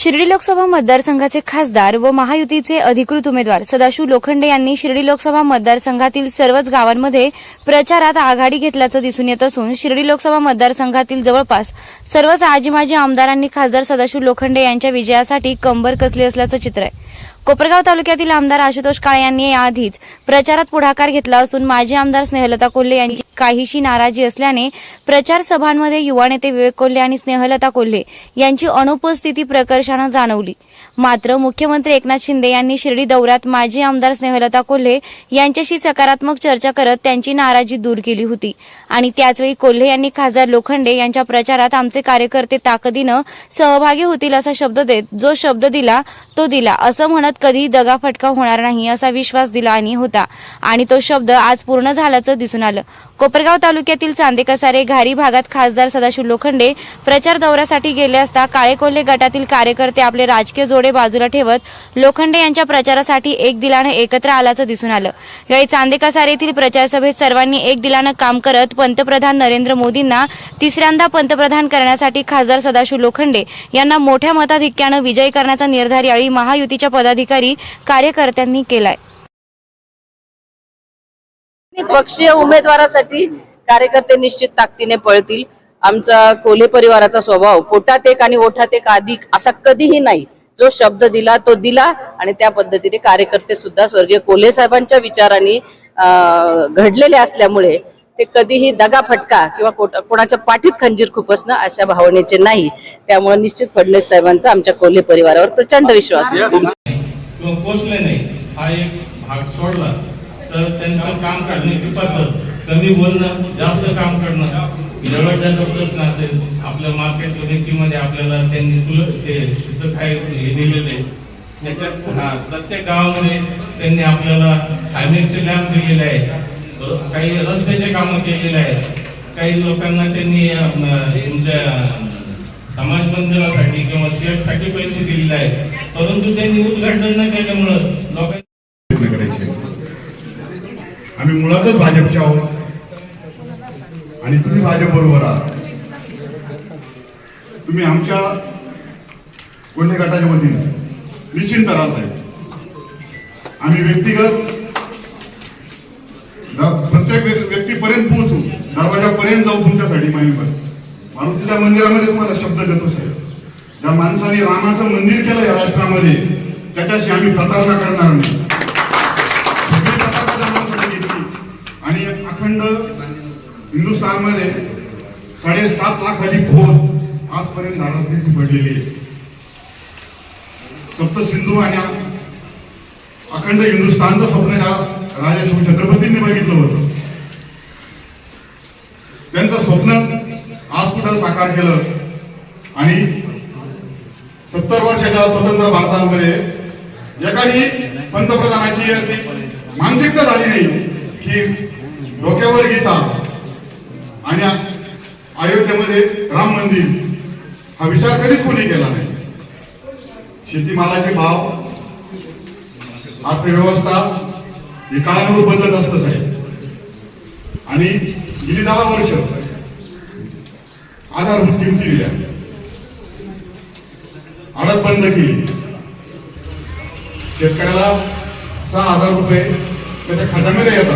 शिर्डी लोकसभा मतदारसंघाचे खासदार व महायुतीचे अधिकृत उमेदवार सदाशिव लोखंडे यांनी शिर्डी लोकसभा मतदारसंघातील सर्वच गावांमध्ये प्रचारात आघाडी घेतल्याचं दिसून येत असून शिर्डी लोकसभा मतदारसंघातील जवळपास सर्वच आजी माजी आमदारांनी खासदार सदाशिव लोखंडे यांच्या विजयासाठी कंबर कसली असल्याचं चित्र आहे। कोपरगाव तालुक्यातील आमदार आशुतोष काळे यांनी याआधीच प्रचारात पुढाकार घेतला असून माजी आमदार स्नेहलता कोल्हे यांची काहीशी नाराजी असल्याने प्रचार सभांमध्ये युवा नेते विवेक कोल्हे आणि स्नेहलता कोल्हे यांची अनुपस्थिती प्रकर्षाने जाणवली। मात्र मुख्यमंत्री एकनाथ शिंदे यांनी शिर्डी दौऱ्यात माजी आमदार स्नेहलता कोल्हे यांच्याशी सकारात्मक चर्चा करत त्यांची नाराजी दूर केली होती आणि त्याचवेळी कोल्हे यांनी खासदार लोखंडे यांच्या प्रचारात आमचे कार्यकर्ते ताकदीने सहभागी होतील असा शब्द देत जो शब्द दिला तो दिला असं म्हणत कधी दगाफटका होणार नाही असा विश्वास दिला आणि होता आणि तो शब्द आज पूर्ण झाल्याचं दिसून आलं। कोपरगाव तालुक्यातील चांदेकसारे घारी भागात खासदार सदाशिव लोखंडे प्रचार दौऱ्यासाठी गेले असता काळे कोल्हे गटातील कार्यकर्ते आपले राजकीय जोडे बाजूला ठेवत लोखंडे यांच्या प्रचारासाठी एक दिलाने एकत्र आल्याचं दिसून आलं। यावेळी चांदेकसारे येथील प्रचार सभेत सर्वांनी एक दिलाने काम करत पंतप्रधान नरेंद्र मोदींना तिसऱ्यांदा पंतप्रधान करण्यासाठी खासदार सदाशिव लोखंडे यांना मोठ्या मताधिक्याने विजयी करण्याचा निर्धार यावेळी महायुतीच्या पदाधिकारी कार्यकर्त्यांनी केलाय। पक्षीय उमेदवारासाठी कार्यकर्ते निश्चित ताकदीने पळतील। आमचा कोल्हे परिवाराचा स्वभाव पोटात एक आणि ओठात एक अधिक असा कधीही नाही। जो शब्द दिला तो दिला आणि त्या पद्धतीने कार्यकर्ते सुद्धा स्वर्गीय कोल्हे साहेबांच्या विचारांनी घडलेले असल्यामुळे ते कधीही दगाफटका किंवा कोणाच्या पाठीत खंजीर खुपसणं अशा भावनेचे नाही। त्यामुळे निश्चित फडणवीस साहेबांचा आमच्या कोल्हे परिवारावर प्रचंड विश्वास आहे। पोचले नाही हा एक भाग सोडला तर त्यांचं काम करण्याची पद्धत कमी बोलणं जास्त काम करणं जवळच्या प्रश्न असेल आपल्या मार्केट कमिटीमध्ये आपल्याला त्यांनी काय दिलेले त्याच्यात प्रत्येक गावामध्ये त्यांनी आपल्याला हायवेचे लॅम्प दिलेले आहेत, काही रस्त्याचे कामं केलेले आहेत, काही लोकांना त्यांनी तुमच्या समाज मंदिरासाठी किंवा शेअरसाठी पैसे दिलेले आहेत, परंतु त्यांनी उद्घाटन न केल्यामुळे लोकांनी आम्ही मुळातच भाजपचे आहोत आणि तुम्ही भाजप बरोबर आहात। तुम्ही आमच्या कोल्हे गटाच्या वतीने निश्चिंत राहा साहेब। आम्ही व्यक्तिगत प्रत्येक व्यक्तीपर्यंत पोहोचू, दरवाजापर्यंत जाऊ तुमच्यासाठी। मारुतीच्या मंदिरामध्ये तुम्हाला शब्द देतो साहेब, ज्या माणसाने रामाचं मंदिर केलं या राष्ट्रामध्ये त्याच्याशी आम्ही प्रतारणा करणार नाही। आणि अखंड हिंदुस्थानमध्ये 7.5 लाखाची फौज आजपर्यंत भारताची पडलेली आहे। सप्त सिंधू आणि अखंड हिंदुस्थानचं स्वप्न या राजा शिव छत्रपतींनी बघितलं होतं। त्यांचं स्वप्न आज कुठं साकार केलं आणि 70 वर्षाच्या स्वतंत्र भारतामध्ये एकाही पंतप्रधानाची अशी मानसिकता झाली नाही की डोक्यावर गीता आणि अयोध्येमध्ये राम मंदिर हा विचार कधीच कोणी केला नाही। शेतीमालाचे भाव, अर्थव्यवस्था ही काळानुरूप बदलत असतं साहेब आणि गेली 10 वर्ष आधारभूत किमती दिल्या, आडत बंद केली, शेतकऱ्याला 6,000 रुपये त्याच्या खात्यामध्ये येतात।